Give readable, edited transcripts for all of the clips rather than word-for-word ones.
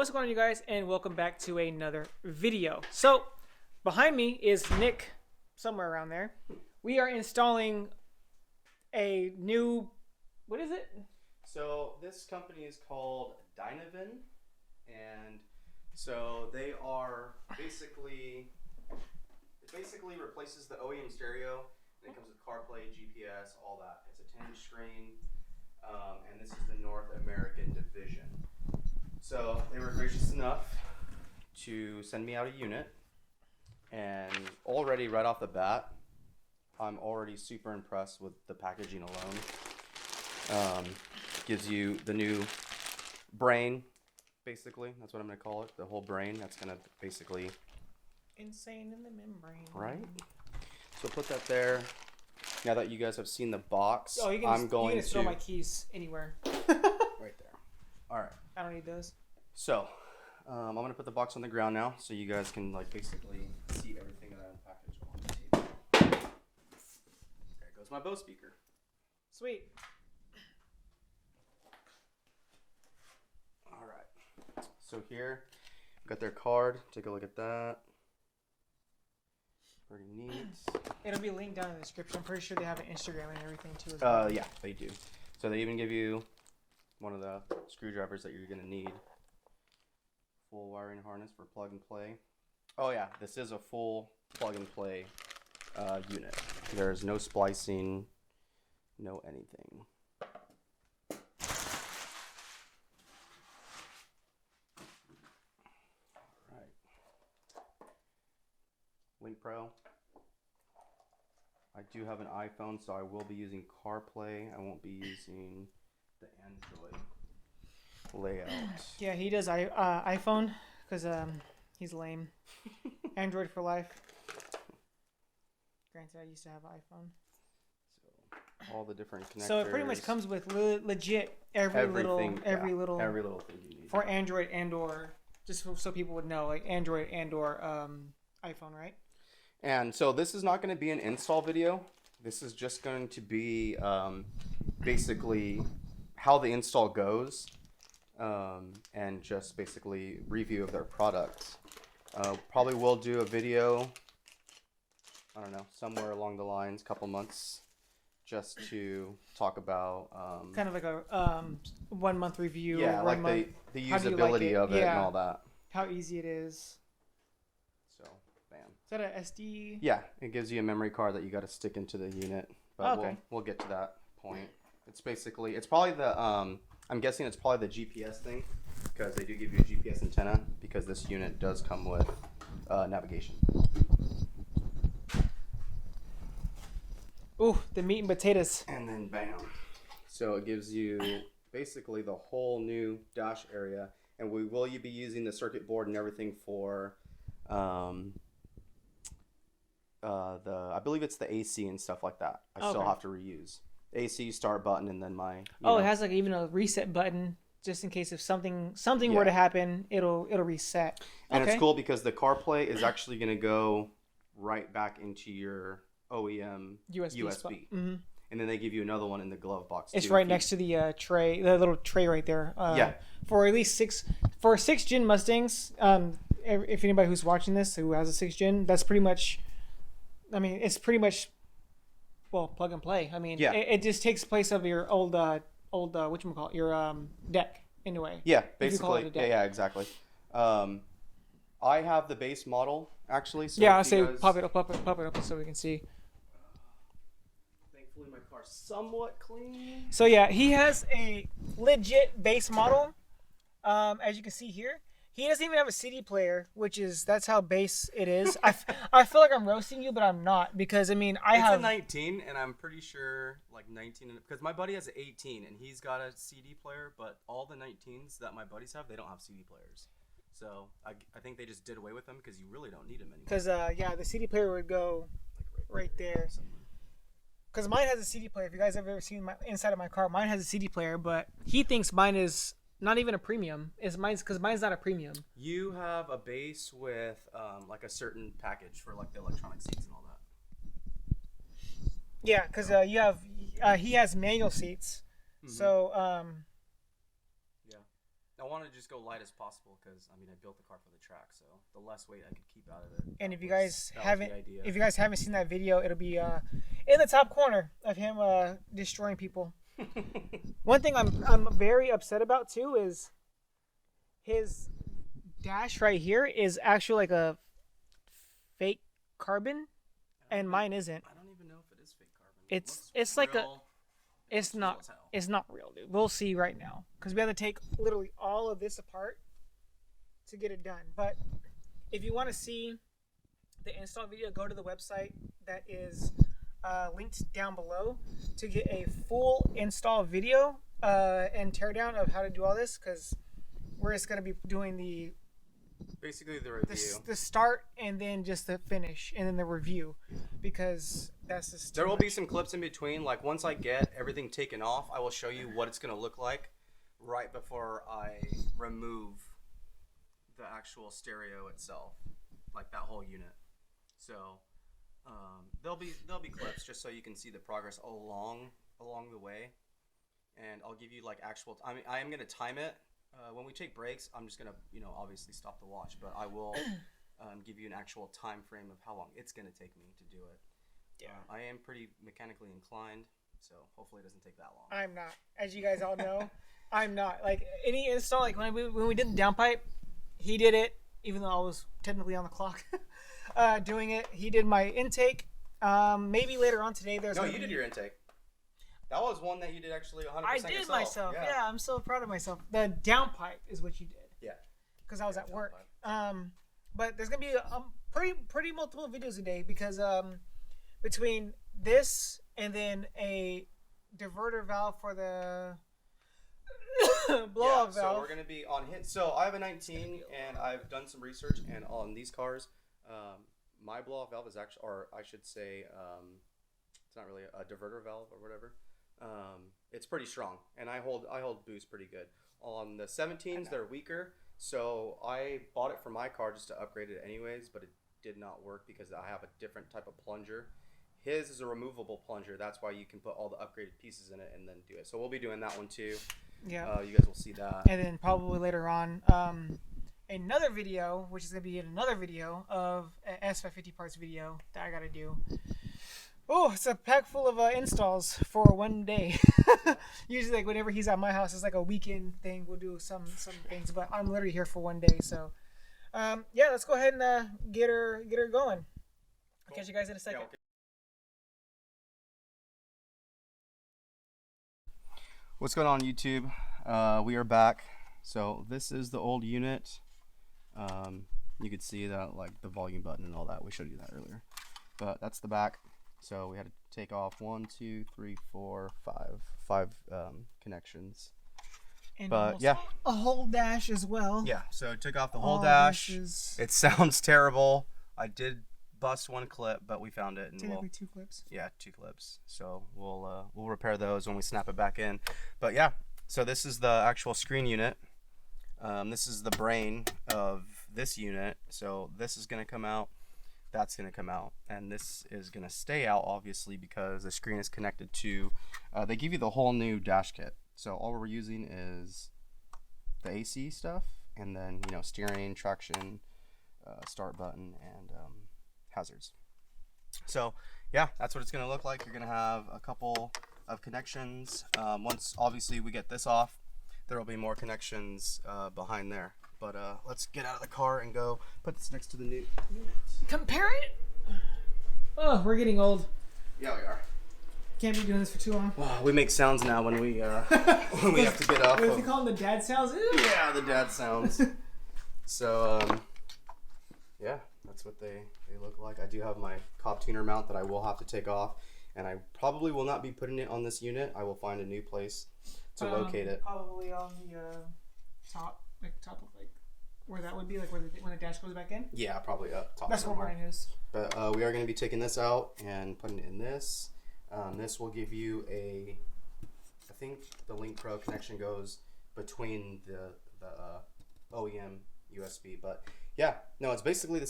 what's going on, you guys, and welcome back to another video. So behind me is Nick, somewhere around there. We are installing a new, what is it? So this company is called Dynavin, and so they are basically, it basically replaces the OEM stereo, and it comes with Carplay, GPS, all that. It's a 10-inch screen, and this is the North American division. So they were gracious enough to send me out a unit, and already right off the bat, I'm already super impressed with the packaging alone. Gives you the new brain, basically. That's what I'm going to call it. The whole brain. That's going to basically... Insane in the membrane. Right? So put that there. Now that you guys have seen the box, you can throw my keys anywhere. Right there. All right. I don't need those. So, I'm going to put the box on the ground now so you guys can basically see everything that I unpackaged on the table. There goes my Bose speaker. Sweet. All right. So here, got their card. Take a look at that. Pretty neat. It'll be linked down in the description. I'm pretty sure they have an Instagram and everything too as well. Yeah, they do. So they even give you one of the screwdrivers that you're gonna need. Full wiring harness for plug and play. Oh yeah, this is a full plug and play unit. There's no splicing, no anything. Alright. Link Pro. I do have an iPhone, so I will be using Carplay. I won't be using the Android layout. Yeah, he does iPhone because he's lame. Android for life. Granted, I used to have an iPhone. So all the different connectors. So it pretty much comes with legit every little thing you need for Android and/or just so people would know, like Android and/or iPhone, right? And so this is not going to be an install video. This is just going to be basically how the install goes, and just basically review of their products. Probably will do a video, I don't know, somewhere along the lines, couple months, just to talk about kind of like a 1 month review. Yeah, like the usability of it and all that. How easy it is. So, bam. Is that a SD? Yeah, it gives you a memory card that you got to stick into the unit. But okay. we'll get to that point. It's probably the I'm guessing it's probably the GPS thing, because they do give you a GPS antenna, because this unit does come with navigation. Ooh, the meat and potatoes. And then bam. So it gives you basically the whole new dash area, and will you be using the circuit board and everything for I believe it's the AC and stuff like that. I still have to reuse. AC start button, and then my it has like even a reset button just in case if something were to happen, it'll reset. And it's cool because the CarPlay is actually going to go right back into your OEM USB. Mm-hmm. And then they give you another one in the glove box. It's right next to the tray, the little tray right there. For at least 6th gen Mustangs. If anybody who's watching this who has a 6th gen, that's pretty much. I mean, it's pretty much. Well, plug and play. I mean, it just takes place of your old whatchamacallit, your deck in a way. Yeah, basically. Yeah, exactly. I have the base model actually. So yeah, I'll say pop it up so we can see. Thankfully, my car's somewhat clean. So yeah, he has a legit base model. As you can see here. He doesn't even have a CD player, that's how base it is. I feel like I'm roasting you, but I'm not, because I mean it's a 19, and I'm pretty sure like 19, because my buddy has an 18 and he's got a CD player, but all the 19s that my buddies have, they don't have CD players. So I think they just did away with them because you really don't need them anymore. Because the CD player would go right there. Because mine has a CD player. If you guys have ever seen inside of my car, mine has a CD player, but he thinks mine is. Not even a premium. Because mine's not a premium. You have a base with like a certain package for like the electronic seats and all that. Yeah, because you have he has manual seats. Mm-hmm. So I wanted to just go light as possible because I mean I built the car for the track, so the less weight I could keep out of it. And if you guys haven't seen that video, it'll be in the top corner of him destroying people. One thing I'm very upset about too is his dash right here is actually like a fake carbon, and mine isn't. I don't even know if it is fake carbon. It's like it's not real, dude. We'll see right now because we have to take literally all of this apart to get it done. But if you want to see the install video, go to the website that is linked down below to get a full install video and teardown of how to do all this, because we're just going to be doing basically the review, the start, and then just the finish, and then the review, because that's just there will be some clips in between. Like once I get everything taken off, I will show you what it's going to look like right before I remove the actual stereo itself, like that whole unit. So there'll be clips just so you can see the progress along the way, and I'll give you like actual. I mean, I am going to time it. When we take breaks, I'm just gonna, obviously stop the watch, but I will give you an actual time frame of how long it's gonna take me to do it. Yeah, I am pretty mechanically inclined, so hopefully it doesn't take that long. I'm not, as you guys all know. I'm not like any install. Like when we did the downpipe, he did it, even though I was technically on the clock doing it. He did my intake. Maybe later on today, you did your intake. That was one that you did actually 100% I did yourself. myself. Yeah, I'm so proud of myself. The downpipe is what you did. Yeah. Because I was at work. But there's gonna be pretty multiple videos a day, because between this and then a diverter valve for the blow-off valve. So we're gonna be on hit. So I have a 19, and I've done some research, and on these cars, my blow-off valve is actually, or I should say, it's not really a diverter valve or whatever. It's pretty strong, and I hold boost pretty good. On the 17s, they're weaker, so I bought it for my car just to upgrade it anyways, but it did not work because I have a different type of plunger. His is a removable plunger. That's why you can put all the upgraded pieces in it and then do it. So we'll be doing that one too. Yeah. You guys will see that. And then probably later on, another video, which is going to be another video of an S550 parts video that I got to do. Oh, it's a pack full of installs for one day. Usually, like whenever he's at my house, it's like a weekend thing. We'll do some things, but I'm literally here for one day. So, yeah, let's go ahead and get her going. I'll catch you guys in a second. Yeah, okay. What's going on, YouTube? We are back. So this is the old unit. You could see that, like the volume button and all that. We showed you that earlier, but that's the back. So we had to take off 1, 2, 3, 4, 5 connections. And but yeah, a whole dash as well. Yeah, so I took off the whole dash. It sounds terrible. I did bust one clip, but we found it, and technically 2 clips. Yeah, 2 clips. So we'll repair those when we snap it back in. But yeah, so this is the actual screen unit. This is the brain of this unit. So this is gonna come out. That's going to come out, and this is going to stay out, obviously, because the screen is connected to they give you the whole new dash kit. So all we're using is the AC stuff, and then steering, traction, start button, and hazards. So yeah, that's what it's going to look like. You're going to have a couple of connections. Once obviously we get this off, there will be more connections behind there. But let's get out of the car and go put this next to the new unit. Compare it. Oh, we're getting old. Yeah, we are. Can't be doing this for too long. Wow, we make sounds now when we when we have to get off. What do you call them? The dad sounds? Ew. Yeah, the dad sounds. So yeah, that's what they look like. I do have my cop tuner mount that I will have to take off, and I probably will not be putting it on this unit. I will find a new place to locate it. Probably on the top. Like top of like where that would be, like when the dash goes back in. Yeah, probably up top. That's somewhere. Where mine is. But we are going to be taking this out and putting it in this. This will give you I think the Link Pro connection goes between the OEM USB. But yeah, no, it's basically the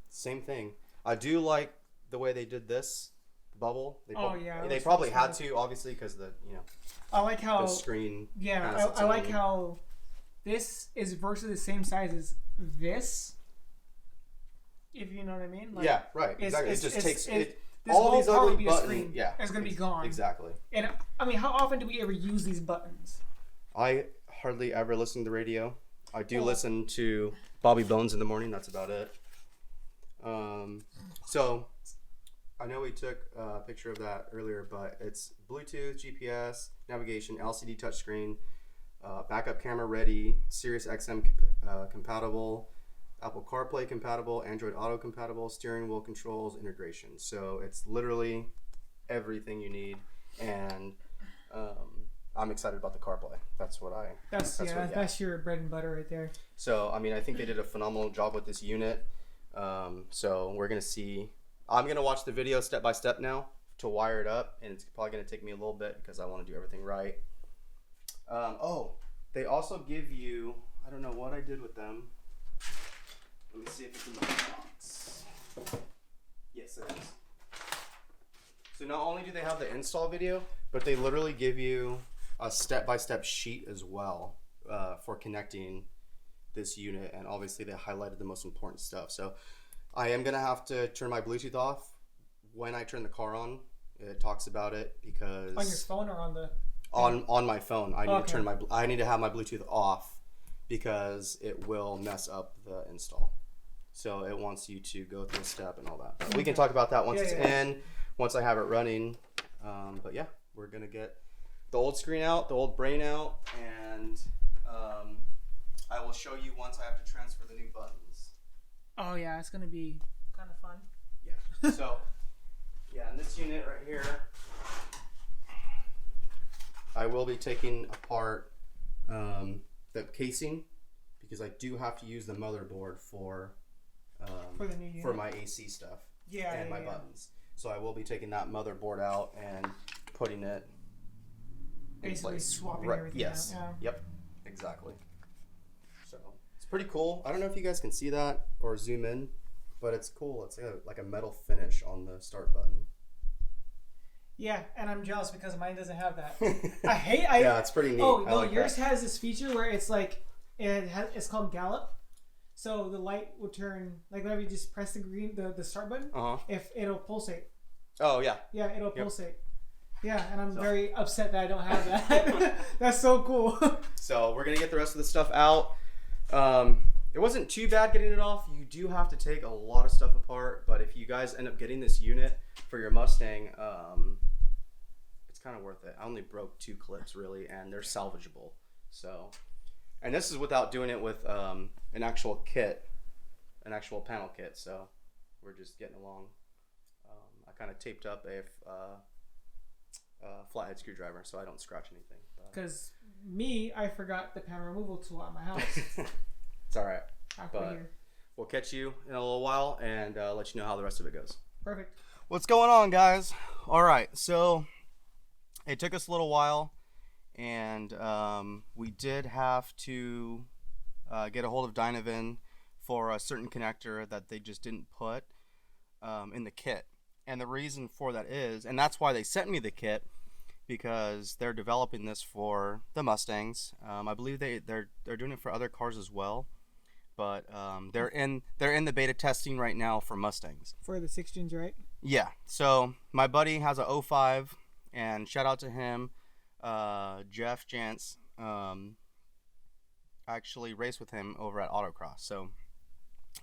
same thing. I do like the way they did this bubble. They probably had to, obviously, because the I like how the screen. Yeah, I like how this is virtually the same size as this. If you know what I mean. Like, yeah, right. Exactly. It just takes it. This All whole these part ugly would be a buttons. screen. Yeah, it's gonna be gone. Exactly. And I mean, how often do we ever use these buttons? I hardly ever listen to the radio. I do listen to Bobby Bones in the morning. That's about it. So I know we took a picture of that earlier, but it's Bluetooth, GPS, navigation, LCD touchscreen, backup camera ready, Sirius XM compatible, Apple CarPlay compatible, Android Auto compatible, steering wheel controls, integration. So it's literally everything you need, and I'm excited about the CarPlay. That's your bread and butter right there. So I mean, I think they did a phenomenal job with this unit. So we're gonna see. I'm gonna watch the video step by step now to wire it up, and it's probably gonna take me a little bit because I want to do everything right. They also give you. I don't know what I did with them. Let me see if it's in the box. Yes, it is. So not only do they have the install video, but they literally give you a step-by-step sheet as well for connecting this unit, and obviously they highlighted the most important stuff. So I am gonna have to turn my Bluetooth off when I turn the car on. It talks about it because on your phone or on the on my phone. I need to have my Bluetooth off because it will mess up the install. So it wants you to go through a step and all that. But we can talk about that once it's in, once I have it running. But yeah, we're gonna get the old screen out, the old brain out, and I will show you once I have to transfer the new buttons. Oh yeah, it's gonna be kind of fun. Yeah. So yeah, in this unit right here, I will be taking apart the casing because I do have to use the motherboard for the new unit. For my AC stuff. Yeah. And my buttons. So I will be taking that motherboard out and putting it basically swapping everything out. Yeah. Yep. Exactly. So it's pretty cool. I don't know if you guys can see that or zoom in, but it's cool. It's like a metal finish on the start button. Yeah, and I'm jealous because mine doesn't have that. Yeah, it's pretty neat. Oh no, yours has this feature where it's like it's called Gallop. So the light will turn like whenever you just press the green the start button. If it'll pulsate. Oh yeah. Yeah, it'll pulsate. Yeah, and I'm very upset that I don't have that. That's so cool. So we're gonna get the rest of the stuff out. It wasn't too bad getting it off. You do have to take a lot of stuff apart, but if you guys end up getting this unit for your Mustang, it's kind of worth it. I only broke 2 clips really, and they're salvageable. So, and this is without doing it with an actual kit, an actual panel kit. So we're just getting along. I kind of taped up a flathead screwdriver so I don't scratch anything. Because I forgot the panel removal tool at my house. It's all right. But we'll catch you in a little while and let you know how the rest of it goes. Perfect. What's going on, guys? All right, so it took us a little while, and we did have to get a hold of Dynavin for a certain connector that they just didn't put in the kit. And the reason for that is, and that's why they sent me the kit, because they're developing this for the Mustangs. I believe they're doing it for other cars as well, but they're in the beta testing right now for Mustangs. For the 6 gens, right? Yeah. So my buddy has a 05, and shout out to him, Jeff Jantz. I actually raced with him over at Autocross, so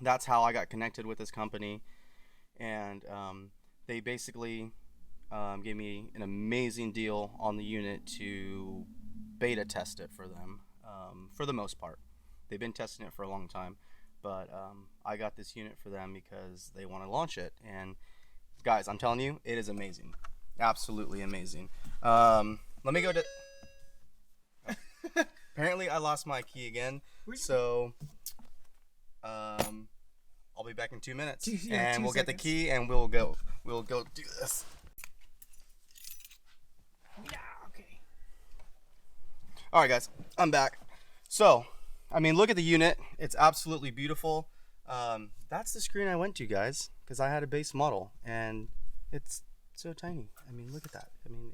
that's how I got connected with this company, and they basically gave me an amazing deal on the unit to beta test it for them, for the most part. They've been testing it for a long time, but I got this unit for them because they want to launch it. And guys, I'm telling you, it is amazing. Absolutely amazing. Let me go to... Apparently, I lost my key again, so I'll be back in 2 minutes, and we'll get the key, and we'll go do this. Yeah, okay. All right, guys, I'm back. So, I mean, look at the unit. It's absolutely beautiful. That's the screen I went to, guys, because I had a base model, and it's so tiny. I mean, look at that. I mean,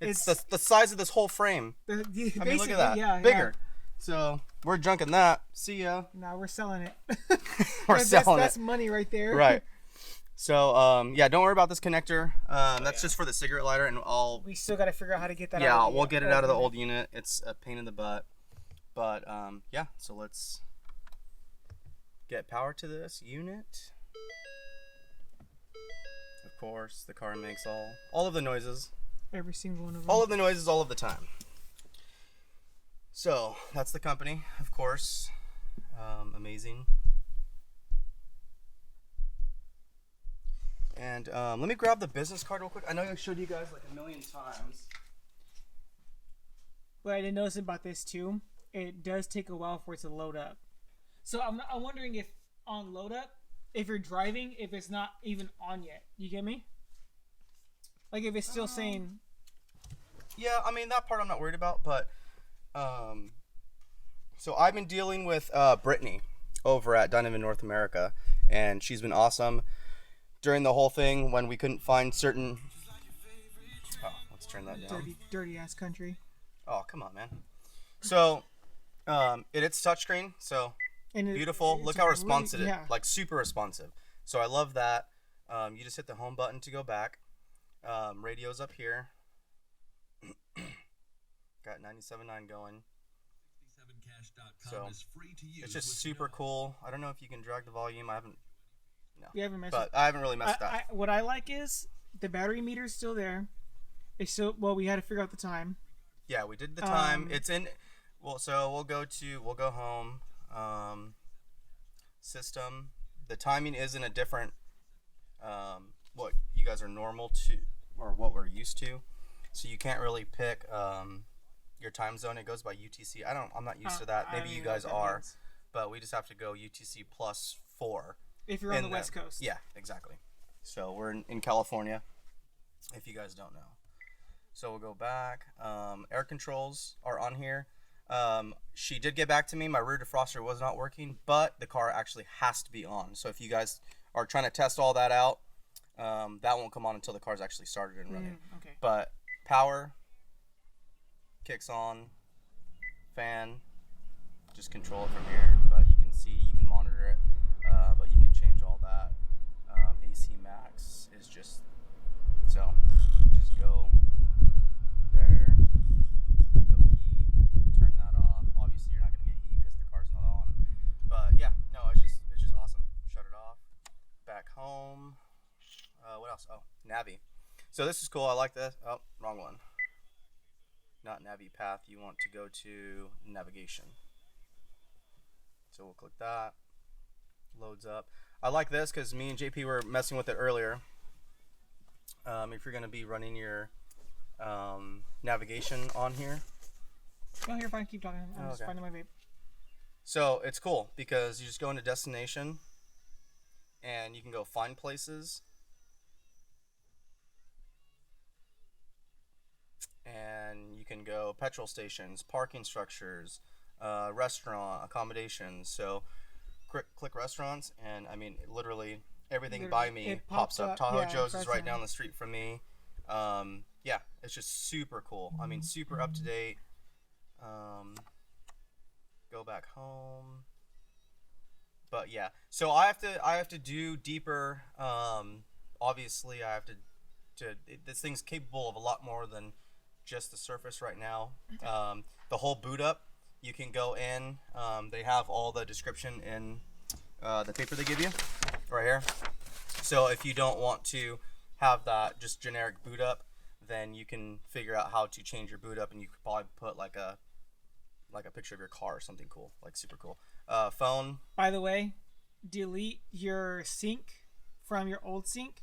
it's the size of this whole frame. I mean, look at that. Yeah, bigger. So we're junking that. See ya. Now we're selling it. We're selling that's it. money right there. Right. So yeah, don't worry about this connector. That's just for the cigarette lighter, and we still got to figure out how to get that out. Yeah, we'll get it out of the old unit. It's a pain in the butt. But yeah, so let's get power to this unit. Of course, the car makes all of the noises. Every single one of them. All of the noises all of the time. So that's the company, of course. Amazing. And let me grab the business card real quick. I know I showed you guys like a million times. What I did notice about this too, it does take a while for it to load up. So I'm wondering if on load up, if you're driving, if it's not even on yet. You get me? Like if it's still saying. Yeah, I mean that part I'm not worried about, but so I've been dealing with Brittany over at Dynavin North America, and she's been awesome during the whole thing when we couldn't find certain. Oh, let's turn that down. Dirty ass country. Oh, come on, man. So, it's touchscreen, so beautiful. Look how responsive it is. Like super responsive. So I love that. You just hit the home button to go back. Radio's up here. Got 97.9 going. So it's just super cool. I don't know if you can drag the volume. I haven't really messed with that. What I like is the battery meter's still there. It's still we had to figure out the time. Yeah, we did the time. It's in. Well, so we'll go home. System. The timing is in a different. What you guys are normal to, or what we're used to. So you can't really pick your time zone. It goes by UTC. I'm not used to that. Maybe you guys are, but we just have to go UTC +4. If you're on the West Coast. Yeah, exactly. So we're in California, if you guys don't know. So we'll go back. Air controls are on here. She did get back to me. My rear defroster was not working, but the car actually has to be on. So if you guys are trying to test all that out, that won't come on until the car's actually started and running. Okay. But power kicks on, fan, just control it from here. But you can monitor it. But you can change all that. AC max is just go there. Go heat, turn that off. Obviously, you're not gonna get heat because the car's not on. But yeah, no, it's just awesome. Shut it off. Back home. What else? Oh, Navi. So this is cool. I like this. Oh, wrong one. Not Navi path. You want to go to navigation. So we'll click that. Loads up. I like this because me and JP were messing with it earlier. If you're going to be running your navigation on here. Oh, you're fine. Keep talking. I'm just finding my vape. So it's cool because you just go into destination and you can go find places. And you can go petrol stations, parking structures, restaurant, accommodations. So click restaurants, and I mean literally everything by me pops up. Tahoe Joe's is right down the street from me. Yeah, it's just super cool. I mean, super up to date. Go back home. But yeah, so I have to do deeper. Obviously, I have to. This thing's capable of a lot more than just the surface right now. The whole boot up, you can go in. They have all the description in the paper they give you right here. So if you don't want to have that just generic boot up, then you can figure out how to change your boot up, and you could probably put like a picture of your car or something cool, like super cool. Phone. By the way, delete your sync from your old sync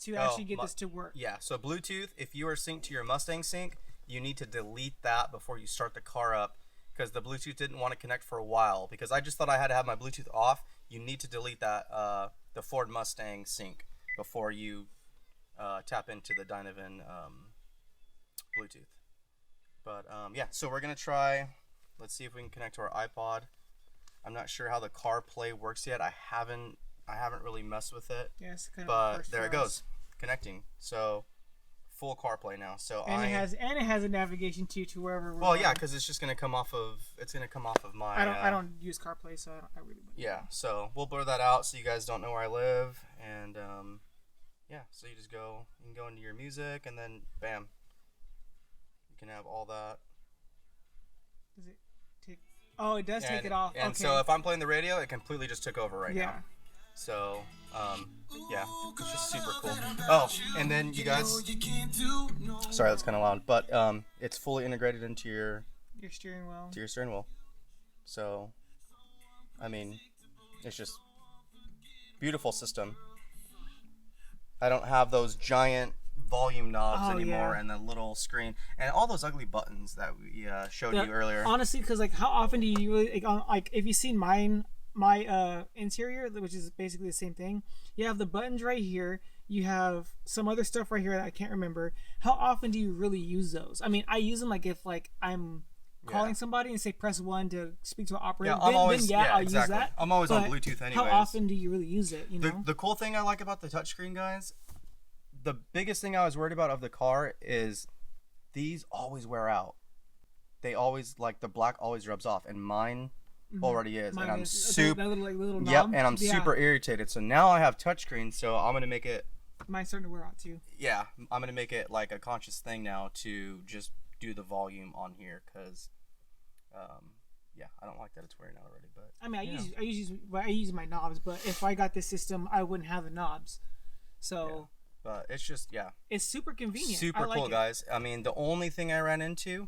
to actually get this to work. Yeah, so Bluetooth, if you are synced to your Mustang sync, you need to delete that before you start the car up, because the Bluetooth didn't want to connect for a while, because I just thought I had to have my Bluetooth off. You need to delete that the Ford Mustang sync before you tap into the Dynavin Bluetooth. But yeah, so we're gonna try. Let's see if we can connect to our iPod. I'm not sure how the Carplay works yet. I haven't really messed with it. Yes, but there it goes, connecting. So full CarPlay now. So and it has a navigation too to wherever we're going. Yeah, because it's just gonna come off of my. I don't use CarPlay, so I really wouldn't. Yeah, so we'll blur that out so you guys don't know where I live, and yeah, so you can go into your music, and then bam, you can have all that. Does it take? Oh, it does take it off. And okay. So if I'm playing the radio, it completely just took over right now. Yeah. So, yeah, it's just super cool. Oh, and then you guys, sorry, that's kind of loud, but it's fully integrated into your steering wheel. To your steering wheel. So, I mean, it's just beautiful system. I don't have those giant volume knobs anymore, and the little screen and all those ugly buttons that we showed you earlier. Honestly, because like, how often do you really like if you've seen my interior, which is basically the same thing, you have the buttons right here, you have some other stuff right here that I can't remember. How often do you really use those? I mean, I use them like if like I'm calling somebody and say press 1 to speak to an operator, I'll use that. I'm always on Bluetooth anyways. How often do you really use it? You know? The cool thing I like about the touchscreen, guys, the biggest thing I was worried about of the car is these always wear out. They always, like, the black always rubs off, and mine already is. Mine and I'm is. super little knob. Yep, and I'm super irritated. So now I have touchscreen, so I'm gonna make it. Mine's starting to wear out too. Yeah, I'm gonna make it like a conscious thing now to just do the volume on here, because yeah, I don't like that it's wearing out already. But I mean, I use my knobs, but if I got this system, I wouldn't have the knobs. So. Yeah. But it's just, it's super convenient. Super cool, guys. I mean, the only thing I ran into,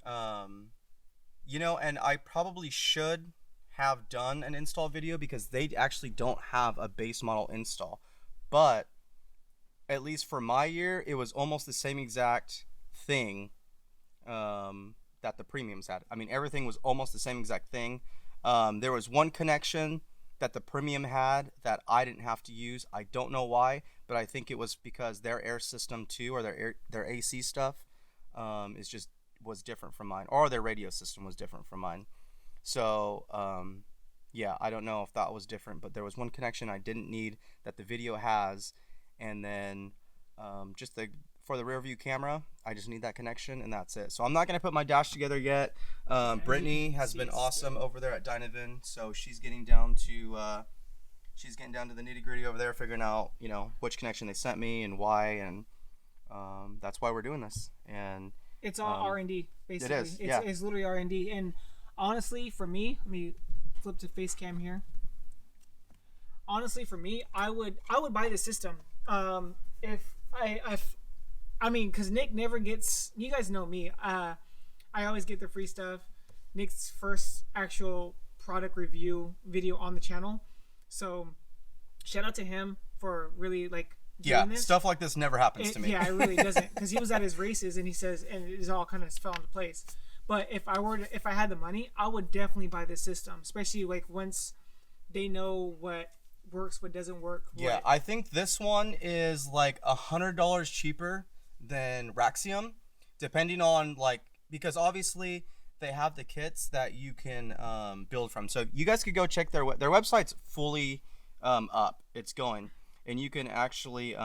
you know, and I probably should have done an install video because they actually don't have a base model install. But at least for my year, it was almost the same exact thing that the premiums had. I mean, everything was almost the same exact thing. There was one connection that the premium had that I didn't have to use. I don't know why, but I think it was because their air system too, or their AC stuff, was different from mine, or their radio system was different from mine. So yeah, I don't know if that was different, but there was one connection I didn't need that the video has, and then for the rear view camera, I just need that connection, and that's it. So I'm not gonna put my dash together yet. Brittany has been awesome over there at Dynavin, so she's getting down to the nitty gritty over there, figuring out, you know, which connection they sent me and why, and that's why we're doing this. And it's all R&D, basically. It is. It's literally R&D. And honestly, for me, let me flip to face cam here. Honestly, for me, I would buy the system. I mean, because Nick never gets. You guys know me. I always get the free stuff. Nick's first actual product review video on the channel. So, shout out to him for really doing this. Stuff like this never happens to me. Yeah, it really doesn't, because he was at his races and he says, and it all kind of fell into place. But if I had the money, I would definitely buy this system, especially once they know what works, what doesn't work. Yeah, I think this one is like $100 cheaper than Raxium, depending on because obviously they have the kits that you can build from. So you guys could go check their website's fully up. It's going, and you can actually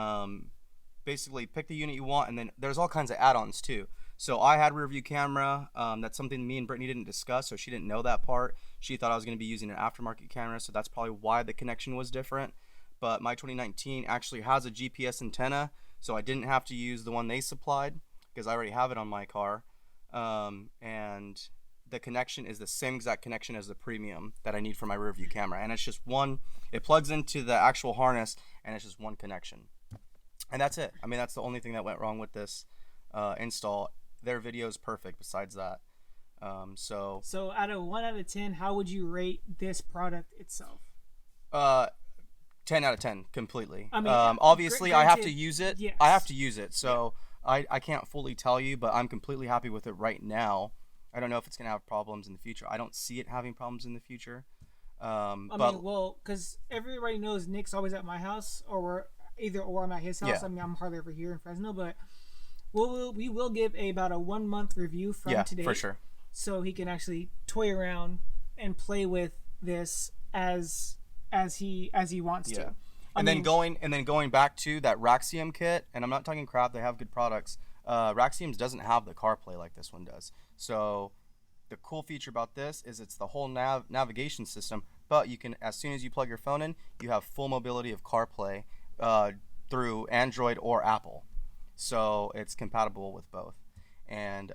basically pick the unit you want, and then there's all kinds of add-ons too. So I had rear view camera. That's something me and Brittany didn't discuss, so she didn't know that part. She thought I was going to be using an aftermarket camera, so that's probably why the connection was different. But my 2019 actually has a GPS antenna, so I didn't have to use the one they supplied because I already have it on my car. And the connection is the same exact connection as the premium that I need for my rear view camera. And it's just one, it plugs into the actual harness, and it's just one connection. And that's it. I mean, that's the only thing that went wrong with this install. Their video is perfect besides that. So out of 1 out of 10, how would you rate this product itself? 10 out of 10 completely. I mean, obviously granted, I have to use it. Yes. I have to use it. So yeah. I can't fully tell you, but I'm completely happy with it right now. I don't know if it's going to have problems in the future. I don't see it having problems in the future. Because everybody knows Nick's always at my house, or I'm at his house. Yeah. I mean, I'm hardly ever here in Fresno, but we will give about a 1 month review from today. For sure. So he can actually toy around and play with this as he wants to. And then going back to that Raxium kit, and I'm not talking crap. They have good products. Raxium's doesn't have the CarPlay like this one does. So the cool feature about this is it's the whole navigation system, but you can, as soon as you plug your phone in, you have full mobility of CarPlay through Android or Apple. So it's compatible with both. And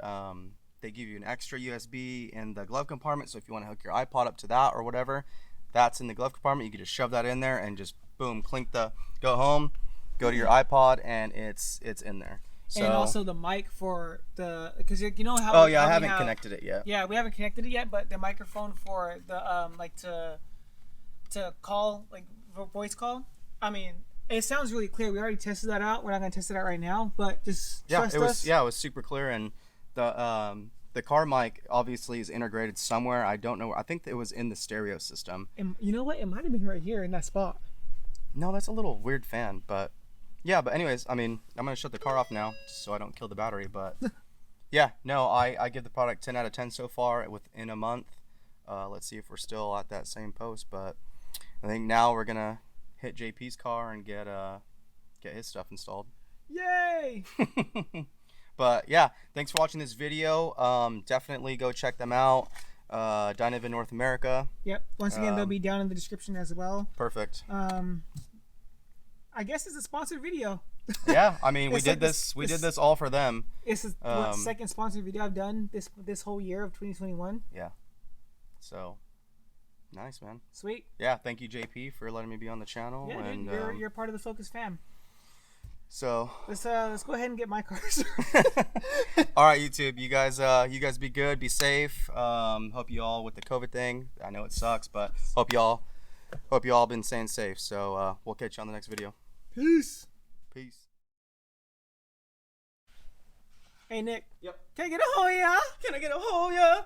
they give you an extra USB in the glove compartment, so if you want to hook your iPod up to that or whatever, that's in the glove compartment. You can just shove that in there and just boom, go home, go to your iPod, and it's in there. So, and also the mic for the, because you know how. Oh yeah, I haven't connected it yet. Yeah, we haven't connected it yet, but the microphone for the like to call, like voice call. I mean, it sounds really clear. We already tested that out. We're not gonna test it out right now, but just trust us. It was super clear, and the car mic obviously is integrated somewhere. I don't know. I think it was in the stereo system. And you know what? It might have been right here in that spot. No, that's a little weird fan, but yeah. But anyways, I mean, I'm gonna shut the car off now just so I don't kill the battery. But yeah, no, I give the product 10 out of 10 so far within a month. Let's see if we're still at that same post, but I think now we're gonna hit JP's car and get his stuff installed. Yay! But yeah, thanks for watching this video. Definitely go check them out. Dynavin North America. Yep. Once again, they'll be down in the description as well. Perfect. I guess it's a sponsored video. Yeah, I mean, we did this all for them. It's the second sponsored video I've done this whole year of 2021. Yeah. So, nice, man. Sweet. Yeah, thank you, JP, for letting me be on the channel. Yeah, and dude, you're part of the Focus fam. So let's go ahead and get my cars. All right, YouTube, you guys be good, be safe. Hope you all with the COVID thing. I know it sucks, but hope you all been staying safe. So we'll catch you on the next video. Peace. Hey, Nick. Yep. Can I get a Hoya? Can I get a Hoya?